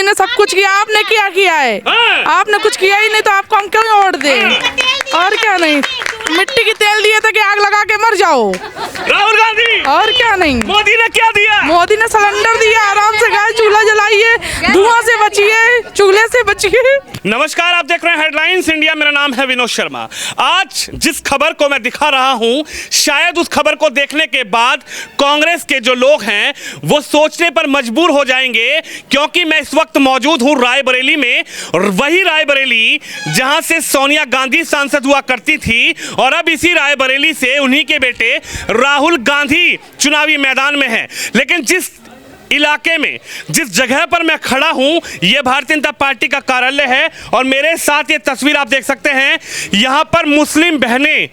ने सब कुछ किया, आपने क्या किया है? आपने कुछ किया ही नहीं तो आपको हम क्यों वोट दें? और क्या नहीं, मिट्टी की तेल दिए थे कि आग लगा के मर जाओ। राहुल गांधी और क्या नहीं, मोदी ने क्या दिया? मोदी ने सिलेंडर दिया, आराम से गैस चूल्हा जलाइए, धुआं से बचिए, चूल्हे से बचिए। नमस्कार, आप देख रहे हैं हेडलाइंस इंडिया। मेरा नाम है विनोद शर्मा। आज जिस खबर को मैं दिखा रहा हूं, शायद उस खबर को देखने के बाद कांग्रेस के जो लोग हैं वो सोचने पर मजबूर हो जाएंगे, क्योंकि मैं इस वक्त मौजूद हूं रायबरेली में, और वही रायबरेली जहां से सोनिया गांधी सांसद हुआ करती थी, और अब इसी रायबरेली से उन्हीं के बेटे राहुल गांधी चुनावी मैदान में हैं। लेकिन जिस इलाके में, जिस जगह पर मैं खड़ा हूं, यह भारतीय जनता पार्टी का कार्यालय है, और मेरे साथ ये तस्वीर आप देख सकते हैं। यहां पर मुस्लिम बहनें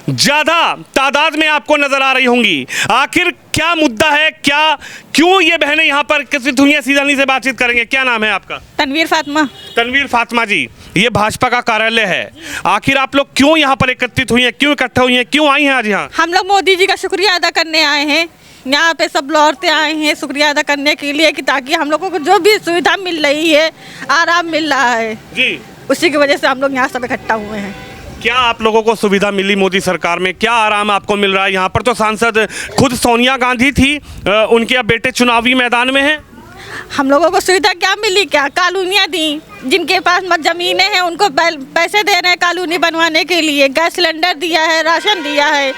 ज्यादा तादाद में आपको नजर आ रही होंगी। आखिर क्या मुद्दा है, क्यों ये बहनें यहाँ पर एकत्रित हुई हैं? सीधानी से बातचीत करेंगे। क्या नाम है आपका? तनवीर फातिमा। तनवीर फातिमा जी, ये भाजपा का कार्यालय है। आखिर आप लोग क्यों यहाँ पर एकत्रित हुई हैं, क्यों इकट्ठा हुई हैं, क्यों आई हैं आज यहाँ? हम लोग मोदी जी का शुक्रिया अदा करने आए हैं। यहाँ पे सब औरतें आई हैं शुक्रिया अदा करने के लिए, कि ताकि हम लोगों को जो भी सुविधा मिल रही है, आराम मिल रहा है जी, उसी की वजह से हम लोग यहाँ सब इकट्ठा हुए हैं। क्या आप लोगों को सुविधा मिली मोदी सरकार में? क्या आराम आपको मिल रहा है? यहाँ पर तो सांसद खुद सोनिया गांधी थी, उनके अब बेटे चुनावी मैदान में हैं। हम लोगों को सुविधा क्या मिली? क्या कॉलोनियाँ दी, जिनके पास ज़मीनें हैं उनको पैसे दे रहे हैं कॉलोनी बनवाने के लिए, गैस सिलेंडर दिया है, राशन दिया है,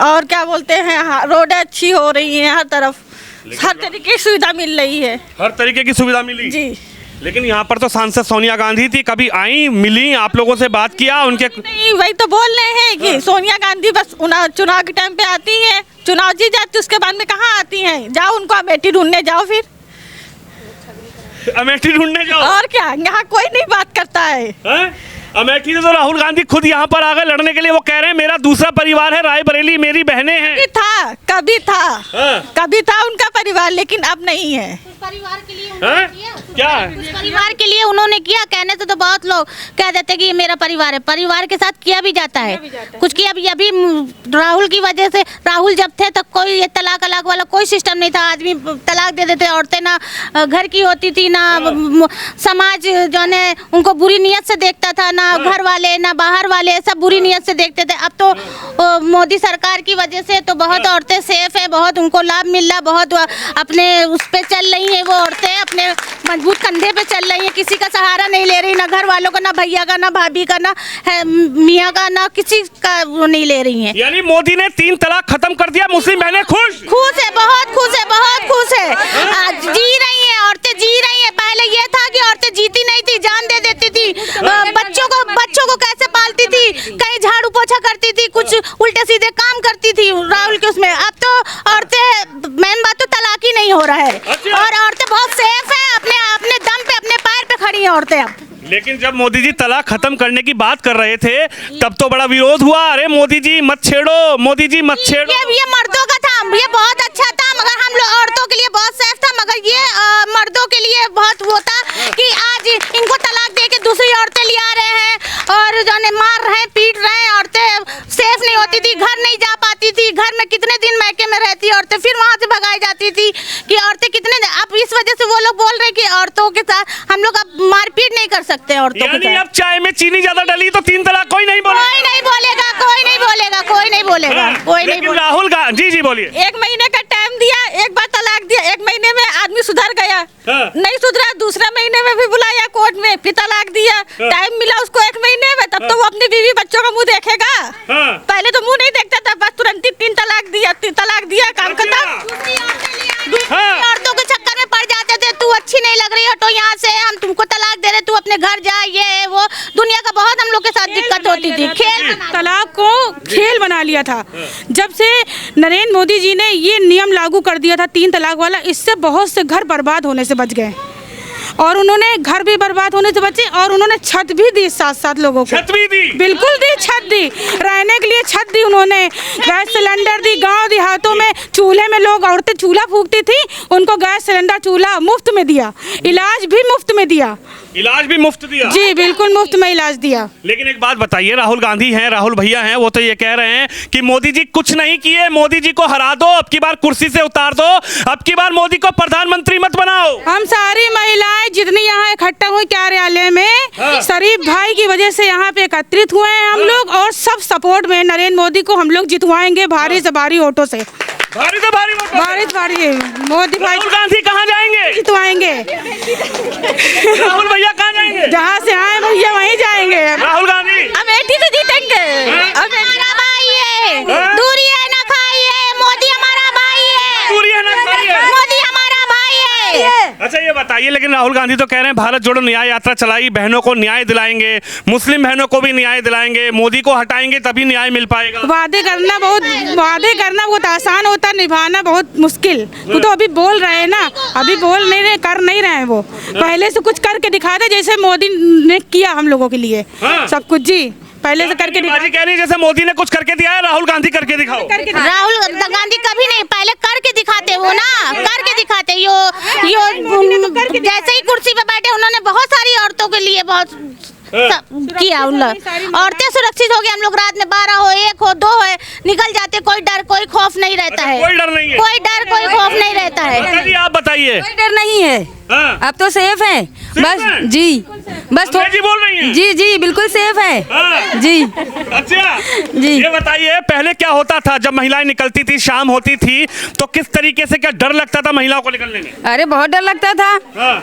और क्या बोलते हैं, रोड अच्छी हो रही है, हर तरफ हर तरीके की सुविधा मिल रही है। हर तरीके की सुविधा मिली जी। लेकिन यहाँ पर तो सांसद सोनिया गांधी थी, कभी आई, मिली, आप लोगों से बात किया उनके? नहीं, वही तो बोल रहे हैं कि सोनिया गांधी बस चुनाव के टाइम पे आती हैं, चुनाव जीत जाती, उसके बाद में कहाँ आती हैं? जाओ उनको अमेठी ढूंढने जाओ, फिर अमेठी ढूंढने जाओ। और क्या, यहाँ कोई नहीं बात करता है। अमेठी से तो राहुल गांधी खुद यहाँ पर आ गए लड़ने के लिए। वो कह रहे हैं मेरा दूसरा परिवार है रायबरेली, मेरी बहनें हैं। कभी था उनका परिवार, लेकिन अब नहीं है। परिवार के लिए क्या परिवार के लिए उन्होंने किया? कहने से तो बहुत लोग कह देते कि ये मेरा परिवार है, परिवार के साथ किया भी जाता है कुछ किया भी। अभी राहुल की वजह से, राहुल जब थे तब कोई ये तलाक अलाक वाला कोई सिस्टम नहीं था। आदमी तलाक दे देते, औरतें ना घर की होती थी, ना समाज जो है उनको बुरी नियत से देखता था, ना घर वाले ना बाहर वाले, सब बुरी नियत से देखते थे। अब तो मोदी सरकार की वजह से तो बहुत औरतें सेफ है, बहुत उनको लाभ मिल रहा, बहुत अपने उस पे चल रही है। वो औरतें अपने मजबूत कंधे पे चल रही है, किसी का सहारा नहीं ले रही, ना घर वालों का, ना भैया का, ना भाभी का, ना मियाँ का, ना किसी का वो नहीं ले रही है। यानी मोदी ने 3 तलाक खत्म कर दिया, मुस्लिम बहनें खुश है, बहुत खुश है, बहुत खुश है। आज जी रही है, औरतें जी रही है। पहले ये था कि औरतें जीती नहीं थी, जान दे देती थी, बच्चों को कैसे पालती थी, कहीं झाड़ू पोछा करती थी, कुछ उल्टे सीधे काम करती थी राहुल के उसमें। अब तो औरतें, मेन बात तो तलाक ही नहीं हो रहा है, और औरतें बहुत सेफ है, अपने दम पे, अपने पैर पे खड़ी हैं औरतें अब। लेकिन जब मोदी जी तलाक खत्म करने की बात कर रहे थे तब तो बड़ा विरोध हुआ। अरे मोदी जी मत छेड़ो, मोदी जी मत छेड़ो। ये मर्दों का था, ये बहुत अच्छा था, मगर हम लोग औरतों के लिए बहुत सेफ था। मगर ये मर्दों के लिए बहुत वो था कि आज इनको तलाक दे के दूसरी औरतें ले आ रहे हैं, और जो है मार रहे हैं, पीट रहे हैं। औरतें सेफ नहीं होती थी, घर नहीं जा पाती थी, घर में कितने दिन मैके में रहती औरतें, फिर वहाँ से भगाई जाती थी कि औरतें कितने। अब इस वजह से वो लोग बोल रहे कि औरतों के साथ हम लोग अब मारपीट नहीं कर सकते औरतों के साथ। अब चाय में चीनी ज्यादा डली तो 3 तलाक कोई नहीं बोलेगा, कोई नहीं बोलेगा, कोई नहीं बोलेगा, कोई नहीं बोलेगा, कोई नहीं बोलेगा। राहुल गांधी जी बोलिए। 1 महीने का टाइम दिया, एक बार तलाक दिया, 1 महीने में आदमी सुधर गया, नहीं सुधरा, दूसरा महीने में भी बुलाया कोर्ट में, फिर तलाक दिया। टाइम मिला उसको 1 महीने में, तब तो वो अपनी बीवी बच्चों का मुंह देखेगा। पहले तो मुंह नहीं देखता था, बस तुरंत ही 3 तलाक दिया, काम खत्म। औरतों के चक्कर में पड़ जाते थे, तू अच्छी नहीं लग रही, हटो यहाँ से, हम तुमको तलाक दे रहे, तू अपने घर जा, ये वो। दुनिया का बहुत हम लोग के साथ दिक्कत होती थी। तलाक को खेल बना लिया था। जब से नरेंद्र मोदी जी ने ये नियम लागू कर दिया था 3 तलाक वाला, इससे बहुत से घर बर्बाद होने से बच गए, और उन्होंने घर भी बर्बाद होने से बचे, और उन्होंने छत भी दी, साथ लोगों को छत भी दी, बिल्कुल दी, छत दी, रहने के लिए छत दी उन्होंने, गैस सिलेंडर दी। गांव देहातों में चूल्हे में लोग, औरतें चूल्हा फूंकती थी, उनको गैस सिलेंडर चूल्हा मुफ्त में दिया, इलाज भी मुफ्त में दिया। इलाज भी मुफ्त दिया? जी बिल्कुल मुफ्त में इलाज दिया। लेकिन एक बात बताइए, राहुल गांधी हैं, राहुल भैया हैं, वो तो ये कह रहे हैं कि मोदी जी कुछ नहीं किए, मोदी जी को हरा दो, अब की बार कुर्सी से उतार दो, अब की बार मोदी को प्रधानमंत्री मत बनाओ। हम सारी महिलाएं जितनी यहाँ इकट्ठा हुई कार्यालय में, शरीफ भाई की वजह से यहाँ पे एकत्रित हुए हैं हम लोग, और सब सपोर्ट में नरेंद्र मोदी को हम लोग जितवाएंगे भारी से भारी वोटों से। भारी से भारी वोट? भारी से भारी मोदी भाई राहुल गांधी कहाँ जाएंगे? जितवाएंगे। राहुल भैया कहाँ जाएंगे? जहाँ से आए भैया वहीं जाएंगे। राहुल गांधी अमेठी से जीतेंगे। हमारा भाई है, दूरी है ना खाई है, मोदी हमारा भाई है, पूरी है ना खाई है? मोदी हमारा भाई है। अच्छा ये बताइए, लेकिन राहुल गांधी तो कह रहे हैं भारत जोड़ो न्याय यात्रा चलाई, बहनों को न्याय दिलाएंगे, मुस्लिम बहनों को भी न्याय दिलाएंगे, मोदी को हटाएंगे तभी न्याय मिल पाएगा। वादे करना बहुत आसान होता है, निभाना बहुत मुश्किल। वो तो अभी बोल रहे हैं ना, अभी बोल नहीं रहे, कर नहीं रहे हैं वो। पहले से कुछ करके दिखा दे, जैसे मोदी ने किया हम लोगों के लिए सब कुछ। जी पहले से करके दिखा। बाजी कह रही है जैसे मोदी ने कुछ करके दिया है, राहुल गांधी करके दिखाओ। राहुल गांधी कभी नहीं, पहले करके दिखाते वो ना, करके दिखाते। यो जैसे ही कुर्सी पे बैठे उन्होंने बहुत सारी औरतों के लिए बहुत किया। उन लोग औरतें सुरक्षित हो गई, हम लोग रात में 12 हो 1 हो 2 हो निकल जाते, कोई डर कोई खौफ नहीं रहता है। कोई डर नहीं है? कोई डर कोई खौफ नहीं रहता है। चलिए आप बताइए। कोई डर नहीं है, अब तो सेफ है बस। है? जी बस जी बोल रही हैं? जी जी बिल्कुल सेफ है जी। अच्छा जी। ये बताइए, पहले क्या होता था जब महिलाएं निकलती थी, शाम होती थी, तो किस तरीके से, क्या डर लगता था महिलाओं को निकलने में? अरे बहुत डर लगता था।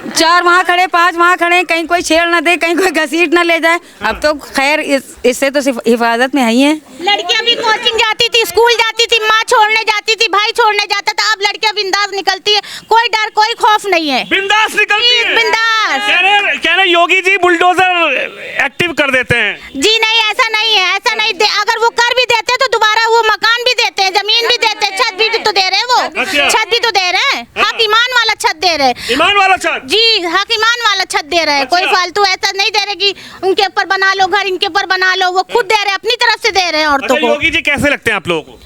4 वहाँ खड़े 5 वहाँ खड़े, कहीं कोई छेड़ ना दे, कहीं कोई घसीट ना ले जाए। अब तो खैर इससे तो सिर्फ हिफाजत में ही है। लड़कियां भी कोचिंग जाती थी, स्कूल जाती थी, माँ छोड़ने जाती थी, भाई छोड़ने जाता था। अब लड़कियां बिंदास निकलती है, कोई डर कोई खौफ नहीं है, बिंदास निकलती है। बिंदास। कह रहे योगी जी बुलडोजर एक्टिव कर देते हैं। जी नहीं, ऐसा नहीं है, ऐसा नहीं दे। अगर वो कर भी देते हैं तो दोबारा वो मकान भी देते हैं, जमीन भी देते हैं, छत भी तो दे रहे हैं वो। अच्छा। छत भी तो दे रहे हैं, हक ईमान वाला छत दे रहे हैं। ईमान वाला छत? जी हक ईमान वाला छत दे रहे हैं। अच्छा। कोई फालतू ऐसा नहीं दे रहे कि उनके ऊपर बना लो घर, इनके ऊपर बना लो, वो खुद दे रहे हैं, अपनी तरफ से दे रहे हैं औरतों को। योगी जी कैसे लगते हैं आप लोगों को?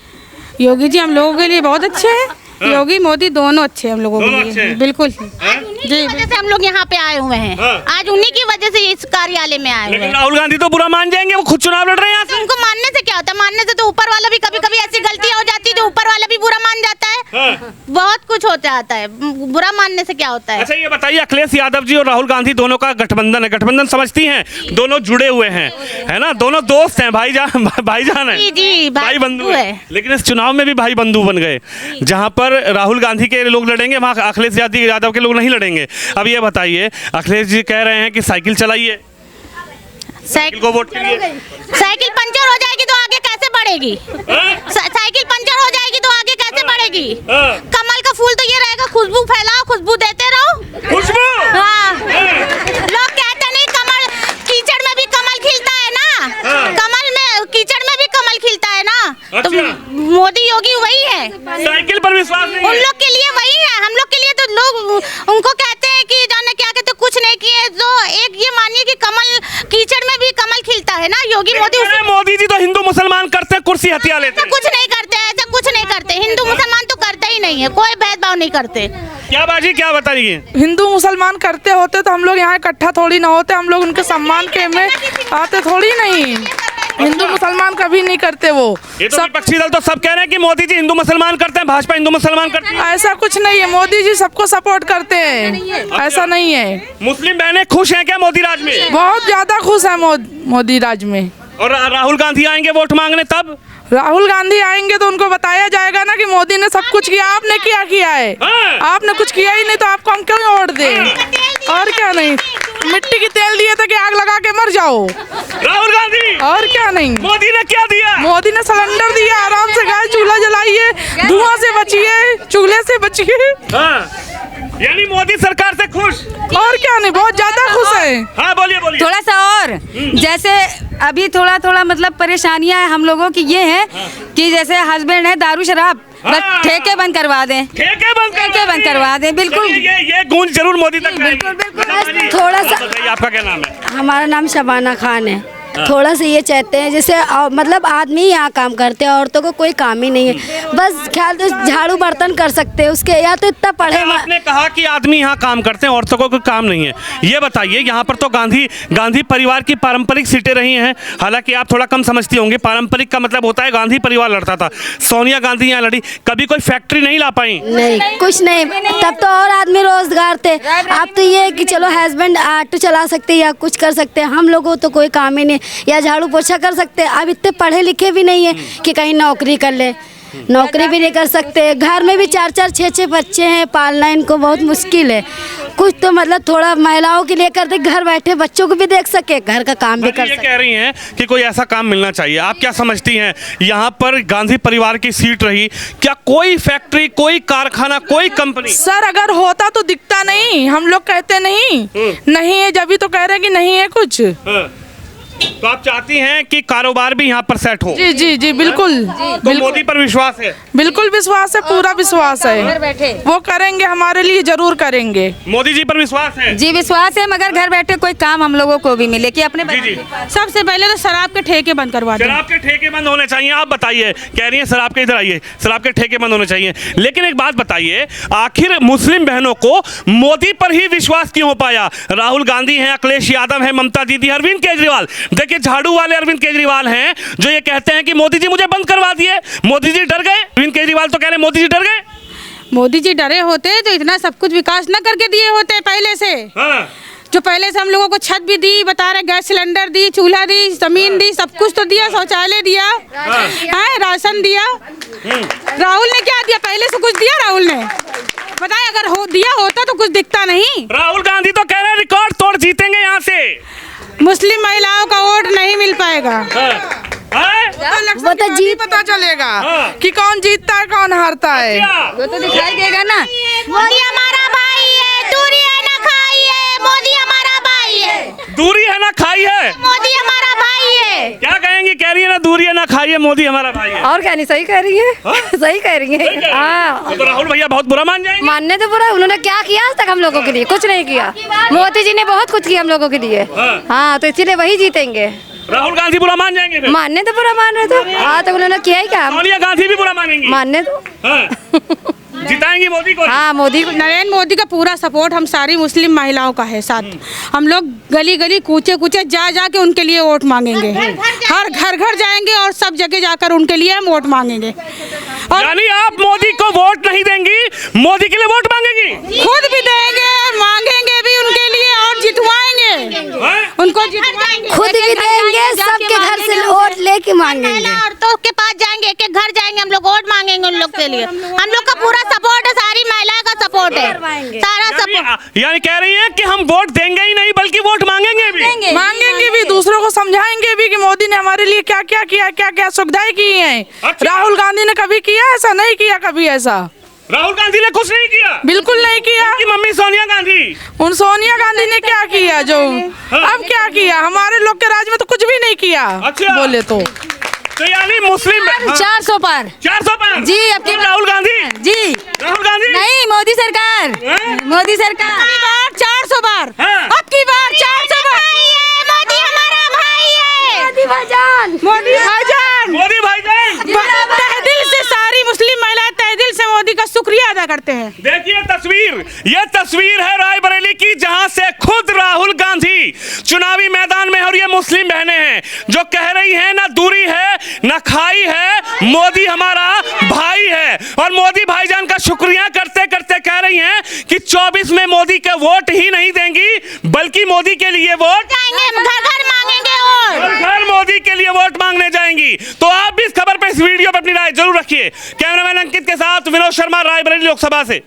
योगी जी हम लोगों के लिए बहुत अच्छे हैं। योगी मोदी दोनों अच्छे हैं हम लोगों दोनों के अच्छे लिए। हैं? बिल्कुल जी वजह से हम लोग यहाँ पे आए हुए हैं। आज उन्हीं की वजह से इस कार्यालय में आए हुए लेकिन हैं। राहुल गांधी तो बुरा मान जाएंगे, वो खुद चुनाव लड़ रहे हैं यहाँ से। उनको मानने से क्या होता है? मानने से तो ऊपर वाला भी कभी कभी ऐसी गलतियां हो जाती है जो ऊपर वाला भी बुरा मान जाता है। बहुत कुछ होता आता है, बुरा मानने से क्या होता है? अच्छा ये बताइए, अखिलेश यादव जी और राहुल गांधी दोनों का गठबंधन है, गठबंधन समझती हैं? दोनों जुड़े हुए हैं, है ना, दोनों दोस्त हैं, भाईजान है, जी जी भाई बंधु है। है। लेकिन इस चुनाव में भी भाई बंधु बन गए, जहां पर राहुल गांधी के लोग लड़ेंगे वहां अखिलेश यादव के लोग नहीं लड़ेंगे। अब ये बताइए, अखिलेश जी कह रहे हैं कि साइकिल चलाइए, साइकिल को वोट करिए। साइकिल पंचर हो जाएगी तो आगे कैसे बढ़ेगी? साइकिल पंचर हो जाएगी तो आगे कैसे बढ़ेगी? कमल का फूल तो ये रहेगा, खुशबू फैलाओ, खुशबू देते रहो। खुशबू? हाँ। लोग कहते नहीं कमल कीचड़ में भी कमल खिलता है ना, कमल में कीचड़ में भी कमल खिलता है ना। तो मोदी योगी वही है। साइकिल पर विश्वास नहीं उन है? लोग के लिए वही है, हम लोग के लिए तो लोग उनको कहते हैं कि जाने क्या कहते, कुछ नहीं किए। जो एक ये मानिए कि कमल कीचड़ में भी कमल खिलता है ना, योगी मोदी जी तो हिंदू मुसलमान करते हैं, कुर्सी हथिया लेते हैं। कुछ नहीं करते, ऐसा कुछ नहीं करते। हिंदू मुसलमान तो करते ही नहीं है, कोई भेदभाव नहीं करते। क्या बाजी क्या बताइए? हिंदू मुसलमान करते होते तो हम लोग यहाँ इकट्ठा थोड़ी ना होते, हम लोग उनके सम्मान के में आते थोड़ी नहीं। हिंदू मुसलमान कभी नहीं करते वो। ये तो विपक्षी दल तो सब कह रहे हैं कि मोदी जी हिंदू मुसलमान करते हैं, भाजपा हिंदू मुसलमान करती है। ऐसा कुछ नहीं है, मोदी जी सबको सपोर्ट करते हैं, ऐसा नहीं है। मुस्लिम बहनें खुश हैं क्या मोदी राज में? बहुत ज्यादा खुश है मोदी राज में। और राहुल गांधी आएंगे वोट मांगने, तब राहुल गांधी आएंगे तो उनको बताया जाएगा ना कि मोदी ने सब कुछ किया, आपने क्या किया है? आपने कुछ किया ही नहीं तो आपको हम क्यों वोट दें? और क्या नहीं, मिट्टी की तेल दिए थे कि आग लगा के मर जाओ। राहुल गांधी और क्या नहीं, मोदी ने क्या दिया? मोदी ने सिलेंडर दिया, आराम से गैस चूल्हा जलाइए, धुआं से बचिए, चूल्हे से बचिए। यानी मोदी सरकार से खुश? और क्या नहीं, बहुत ज्यादा खुश है। हाँ बोलिए बोलिए। थोड़ा सा और जैसे अभी थोड़ा मतलब परेशानियां हम लोगों की ये है कि जैसे हस्बैंड है दारू शराब, बस ठेके बंद करवा दें, ठेके बंद करवा दें। बिल्कुल ये गूंज जरूर मोदी तक बिल्कुल जाएगी। थोड़ा सा। बताइए आपका क्या नाम है? हमारा नाम शबाना खान है। थोड़ा सा ये चाहते हैं जैसे मतलब आदमी यहाँ काम करते हैं, औरतों को कोई काम ही नहीं है, बस ख्याल तो झाड़ू बर्तन कर सकते हैं उसके, या तो इतना पढ़े। आपने कहा कि आदमी यहाँ काम करते हैं, औरतों को कोई काम नहीं है। ये बताइए, यहाँ पर तो गांधी परिवार की पारंपरिक सीटें रही हैं, हालांकि आप थोड़ा कम समझती होंगी। पारंपरिक का मतलब होता है गांधी परिवार लड़ता था, सोनिया गांधी यहाँ लड़ी, कभी कोई फैक्ट्री नहीं ला पाई? नहीं, कुछ नहीं, तब तो और आदमी रोजगार थे। अब तो ये है कि चलो हस्बैंड ऑटो चला सकते या कुछ कर सकते हैं, हम लोगों तो कोई काम ही नहीं, या झाड़ू पोछा कर सकते हैं। अब इतने पढ़े लिखे भी नहीं है कि कहीं नौकरी कर ले, नौकरी भी नहीं कर सकते। घर में भी 4-4, 6-6 बच्चे हैं, पालना इनको बहुत मुश्किल है। कुछ तो मतलब थोड़ा महिलाओं के लिए कर दे, घर बैठे बच्चों को भी देख सके, घर का काम भी कर ये सके। कह रही हैं कि कोई ऐसा काम मिलना चाहिए। आप क्या समझती हैं, यहाँ पर गांधी परिवार की सीट रही, क्या कोई फैक्ट्री, कोई कारखाना, कोई कंपनी? सर अगर होता तो दिखता नहीं, हम लोग कहते नहीं नहीं है, जब भी तो कह रहे हैं कि नहीं है कुछ। तो आप चाहती हैं कि कारोबार भी यहाँ पर सेट हो? जी जी जी बिल्कुल, तो मोदी पर विश्वास है? बिल्कुल विश्वास है, पूरा विश्वास है, वो करेंगे, हमारे लिए जरूर करेंगे। मोदी जी पर विश्वास है? जी विश्वास है, मगर घर बैठे कोई काम हम लोगों को भी मिले कि अपने जी। सबसे पहले तो शराब के ठेके बंद करवा दें। शराब के ठेके बंद होने चाहिए। आप बताइए, कह रही हैं शराब के, इधर आइए, शराब के ठेके बंद होने चाहिए, लेकिन एक बात बताइए, आखिर मुस्लिम बहनों को मोदी पर ही विश्वास क्यों हो पाया? राहुल गांधी हैं, अखिलेश यादव हैं, ममता दीदी, अरविंद केजरीवाल, देखिए झाड़ू वाले अरविंद केजरीवाल हैं जो ये कहते हैं कि मोदी जी मुझे बंद करवा दिए। मोदी जी डर गए? अरविंद केजरीवाल तो कह रहे हैं मोदी जी डर गए। मोदी जी डरे होते तो इतना सब कुछ विकास न करके दिए होते पहले से। हाँ। जो पहले से हम लोगों को छत भी दी, बता रहे गैस सिलेंडर दी, चूल्हा दी, जमीन दी, सब कुछ तो दिया, शौचालय दिया, राशन दिया। राहुल ने क्या दिया? पहले से कुछ दिया राहुल ने? बताए, अगर दिया होता तो कुछ दिखता नहीं। राहुल गांधी तो कह रहे हैं रिकॉर्ड तोड़ जीतेंगे यहाँ से। मुस्लिम महिलाओं का वोट नहीं मिल पाएगा। वो तो जीत पता चलेगा कि कौन जीतता है कौन हारता है, वो तो दिखाई देगा ना। मोदी हमारा भाई है, दूरी है ना खाई है, मोदी हमारा भाई है, दूरी है ना खाई है, मोदी हमारा भाई है। क्या कहेंगे? कह रही है ना दूरी है ना खाई है, मोदी हमारा भाई है। और क्या नहीं, सही कह रही है, सही कह रही है। हाँ, तो राहुल भैया बहुत बुरा मान जाएंगे। मानने तो बुरा, उन्होंने क्या किया आज तक हम लोगों के लिए? कुछ नहीं किया। मोदी जी ने बहुत कुछ किया हम लोगों के लिए। हाँ, तो इसीलिए वही जीतेंगे। राहुल गांधी बुरा मान जाएंगे फिर? मानने तो बुरा मान रहे थे, हाँ, तो उन्होंने किया ही क्या? सोनिया गांधी भी बुरा मानेंगी? मानने तो जिताएंगे मोदी को? हाँ, मोदी को। नरेंद्र मोदी का पूरा सपोर्ट हम सारी मुस्लिम महिलाओं का है साथ। हम लोग गली गली कूचे कूचे जा के उनके लिए वोट मांगेंगे, हर घर जाएंगे और सब जगह जाकर उनके लिए हम वोट मांगेंगे। और यानी आप मोदी को वोट नहीं देंगी, मोदी के लिए वोट मांगेंगी? खुद भी देंगे, मांगेंगे भी उनके लिए और जितवाएंगे, उनको जितवाएंगे, खुद भी देंगे, सबके घर से वोट लेके मांगेंगे। औरतों के पास जाएंगे, एक घर जाएंगे, हम लोग वोट मांगेंगे उन लोग के लिए। हम लोग का पूरा सपोर्ट है, सारी महिलाओं का सपोर्ट है, सारा सपोर्ट। यानी कह रही हैं कि हम वोट देंगे ही नहीं बल्कि वोट मांगेंगे भी। मांगेंगे भी, दूसरों को समझाएंगे भी कि मोदी ने हमारे लिए क्या क्या किया, क्या क्या सुविधाएं की हैं। अच्छा। राहुल गांधी ने कभी किया ऐसा? नहीं किया कभी ऐसा। राहुल गांधी ने कुछ नहीं किया? बिल्कुल नहीं किया। उनकी मम्मी सोनिया गांधी, उन सोनिया गांधी ने क्या किया? जो अब क्या किया? हमारे लोग के राज में तो कुछ भी नहीं किया। अच्छा। बोले तो यानी मुस्लिम 400 पार 400 पार जी। अब की राहुल गांधी जी, राहुल गांधी नहीं, मोदी सरकार, मोदी सरकार 400 बार, हाँ। अब की बार 400 बार। मोदी हमारा भाई है, मोदी भाईजान, मोदी भाईजान, मोदी भाईजान, तहे दिल से सारी मुस्लिम महिलाएं तहे दिल से मोदी का शुक्रिया अदा करते हैं। देखिए तस्वीर, ये तस्वीर है रायबरेली की जहां से खुद राहुल गांधी चुनावी मैदान में, और ये मुस्लिम बहनें हैं जो कह रही हैं ना दूरी है ना खाई है, मोदी हमारा भाई है। और मोदी भाईजान का शुक्रिया करते करते कह रही हैं कि 24 में मोदी के वोट ही नहीं देंगी बल्कि मोदी के लिए वोट घर घर मांगेंगे और घर मोदी के लिए वोट मांगने जाएंगी। तो आप भी इस खबर पे, इस वीडियो पे अपनी राय जरूर रखिए। कैमरामैन अंकित के साथ विनोद शर्मा, रायबरेली लोकसभा से।